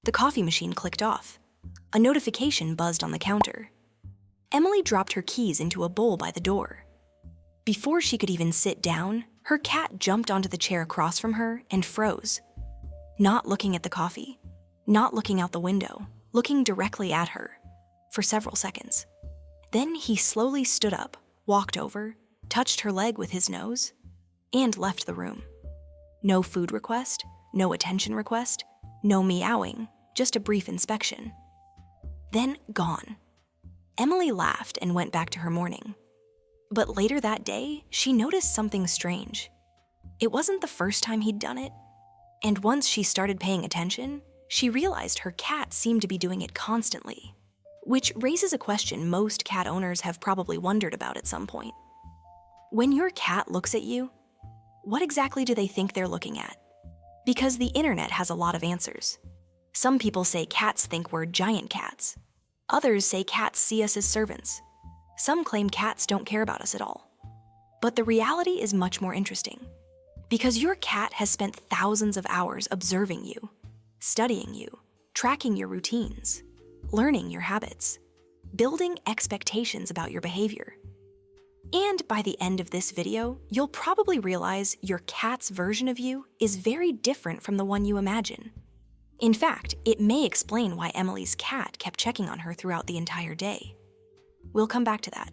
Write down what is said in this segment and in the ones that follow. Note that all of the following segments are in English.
The coffee machine clicked off. A notification buzzed on the counter. Emily dropped her keys into a bowl by the door. Before she could even sit down, her cat jumped onto the chair across from her and froze. Not looking at the coffee, not looking out the window, looking directly at her for several seconds. Then he slowly stood up, walked over, touched her leg with his nose, and left the room. No food request, no attention request, no meowing, just a brief inspection. Then gone. Emily laughed and went back to her morning. But later that day, she noticed something strange. It wasn't the first time he'd done it. And once she started paying attention, she realized her cat seemed to be doing it constantly. Which raises a question most cat owners have probably wondered about at some point. When your cat looks at you, what exactly do they think they're looking at? Because the internet has a lot of answers. Some people say cats think we're giant cats. Others say cats see us as servants. Some claim cats don't care about us at all. But the reality is much more interesting. Because your cat has spent thousands of hours observing you, studying you, tracking your routines, learning your habits, building expectations about your behavior. And by the end of this video, you'll probably realize your cat's version of you is very different from the one you imagine. In fact, it may explain why Emily's cat kept checking on her throughout the entire day. We'll come back to that.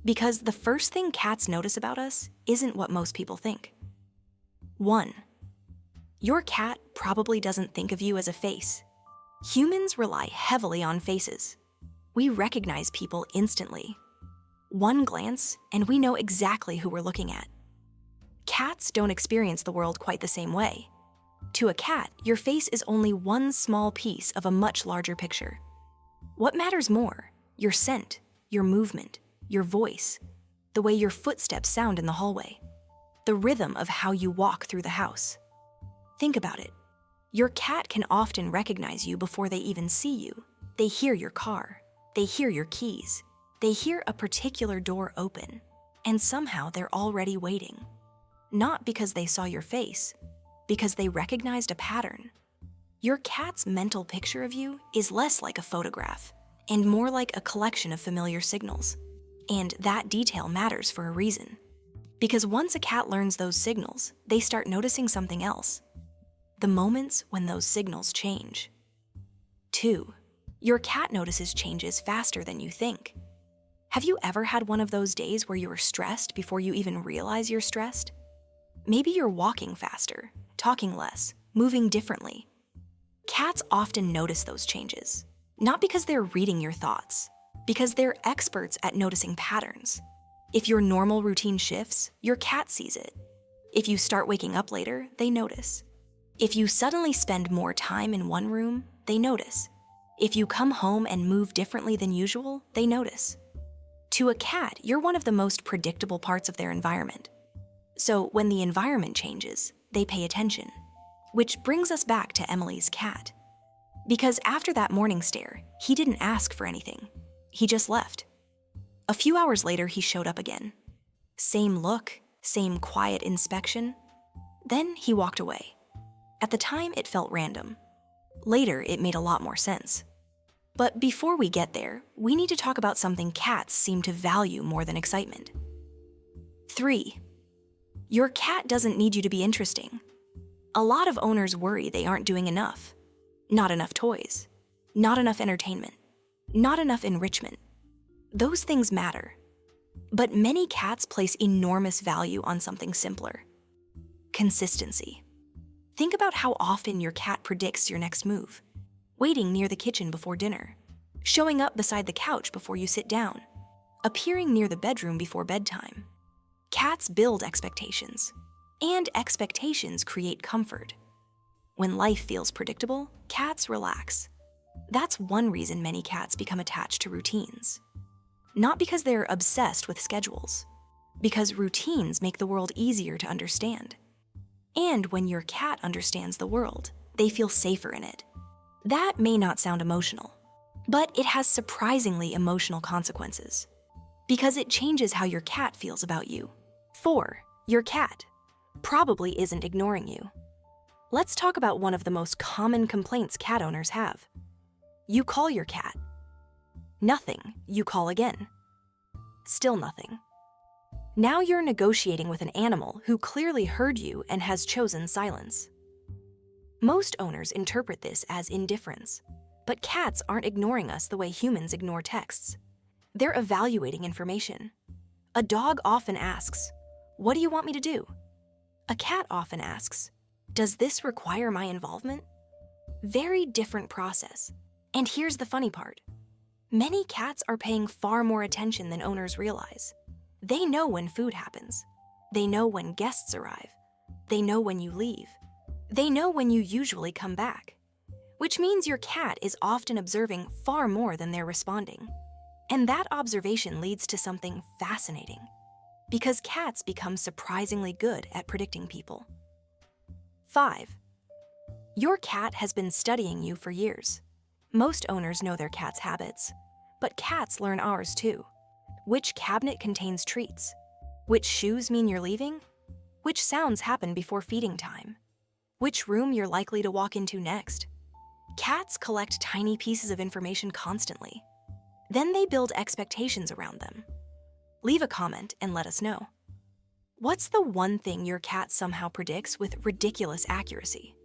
Because the first thing cats notice about us isn't what most people think. 1. Your cat probably doesn't think of you as a face. Humans rely heavily on faces. We recognize people instantly. One glance, and we know exactly who we're looking at. Cats don't experience the world quite the same way. To a cat, your face is only one small piece of a much larger picture. What matters more? Your scent, your movement, your voice, the way your footsteps sound in the hallway, the rhythm of how you walk through the house. Think about it. Your cat can often recognize you before they even see you. They hear your car. They hear your keys. They hear a particular door open, and somehow they're already waiting. Not because they saw your face, because they recognized a pattern. Your cat's mental picture of you is less like a photograph and more like a collection of familiar signals. And that detail matters for a reason. Because once a cat learns those signals, they start noticing something else. The moments when those signals change. 2. Your cat notices changes faster than you think. Have you ever had one of those days where you were stressed before you even realize you're stressed? Maybe you're walking faster, talking less, moving differently. Cats often notice those changes, not because they're reading your thoughts, because they're experts at noticing patterns. If your normal routine shifts, your cat sees it. If you start waking up later, they notice. If you suddenly spend more time in one room, they notice. If you come home and move differently than usual, they notice. To a cat, you're one of the most predictable parts of their environment. So when the environment changes, they pay attention. Which brings us back to Emily's cat. Because after that morning stare, he didn't ask for anything. He just left. A few hours later, he showed up again. Same look, same quiet inspection. Then he walked away. At the time, it felt random. Later, it made a lot more sense. But before we get there, we need to talk about something cats seem to value more than excitement. 3. Your cat doesn't need you to be interesting. A lot of owners worry they aren't doing enough. Not enough toys. Not enough entertainment. Not enough enrichment. Those things matter. But many cats place enormous value on something simpler. Consistency. Think about how often your cat predicts your next move. Waiting near the kitchen before dinner. Showing up beside the couch before you sit down. Appearing near the bedroom before bedtime. Cats build expectations. And expectations create comfort. When life feels predictable, cats relax. That's one reason many cats become attached to routines. Not because they're obsessed with schedules. Because routines make the world easier to understand. And when your cat understands the world, they feel safer in it. That may not sound emotional, but it has surprisingly emotional consequences. Because it changes how your cat feels about you. 4. Your cat probably isn't ignoring you. Let's talk about one of the most common complaints cat owners have. You call your cat. Nothing. You call again. Still nothing. Now you're negotiating with an animal who clearly heard you and has chosen silence. Most owners interpret this as indifference, but cats aren't ignoring us the way humans ignore texts. They're evaluating information. A dog often asks, "What do you want me to do?" A cat often asks, "Does this require my involvement?" Very different process. And here's the funny part. Many cats are paying far more attention than owners realize. They know when food happens. They know when guests arrive. They know when you leave. They know when you usually come back. Which means your cat is often observing far more than they're responding. And that observation leads to something fascinating. Because cats become surprisingly good at predicting people. 5. Your cat has been studying you for years. Most owners know their cat's habits, but cats learn ours too. Which cabinet contains treats? Which shoes mean you're leaving? Which sounds happen before feeding time? Which room you're likely to walk into next? Cats collect tiny pieces of information constantly. Then they build expectations around them. Leave a comment and let us know. What's the one thing your cat somehow predicts with ridiculous accuracy?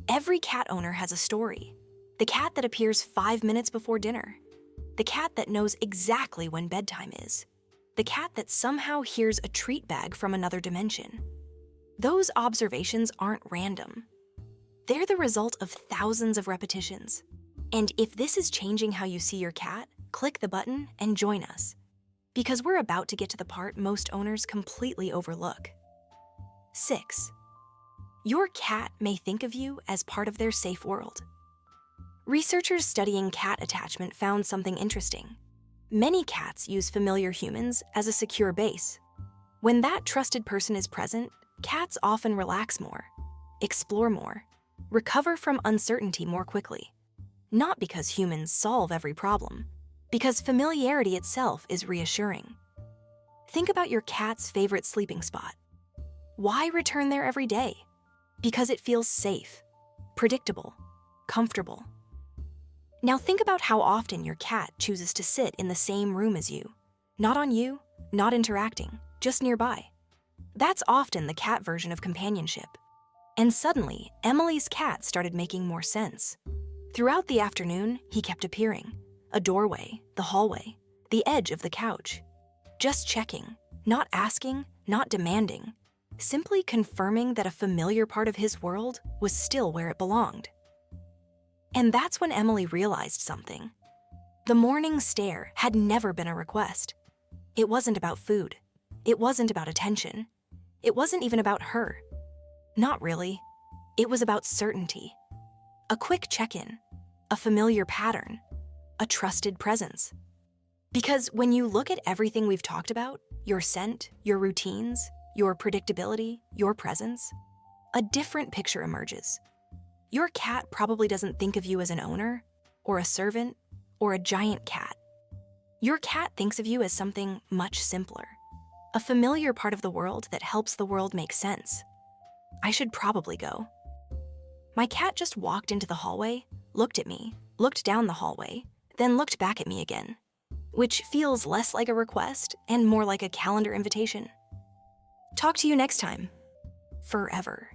Every cat owner has a story. The cat that appears 5 minutes before dinner. The cat that knows exactly when bedtime is. The cat that somehow hears a treat bag from another dimension. Those observations aren't random. They're the result of thousands of repetitions. And if this is changing how you see your cat, click the button and join us. Because we're about to get to the part most owners completely overlook. 6. Your cat may think of you as part of their safe world. Researchers studying cat attachment found something interesting. Many cats use familiar humans as a secure base. When that trusted person is present, cats often relax more, explore more, recover from uncertainty more quickly. Not because humans solve every problem, because familiarity itself is reassuring. Think about your cat's favorite sleeping spot. Why return there every day? Because it feels safe, predictable, comfortable. Now think about how often your cat chooses to sit in the same room as you. Not on you, not interacting, just nearby. That's often the cat version of companionship. And suddenly, Emily's cat started making more sense. Throughout the afternoon, he kept appearing. A doorway, the hallway, the edge of the couch. Just checking, not asking, not demanding. Simply confirming that a familiar part of his world was still where it belonged. And that's when Emily realized something. The morning stare had never been a request. It wasn't about food. It wasn't about attention. It wasn't even about her. Not really. It was about certainty. A quick check-in, a familiar pattern, a trusted presence. Because when you look at everything we've talked about, your scent, your routines, your predictability, your presence, a different picture emerges. Your cat probably doesn't think of you as an owner, or a servant, or a giant cat. Your cat thinks of you as something much simpler, a familiar part of the world that helps the world make sense. I should probably go. My cat just walked into the hallway, looked at me, looked down the hallway, then looked back at me again, which feels less like a request and more like a calendar invitation. Talk to you next time. FurEver.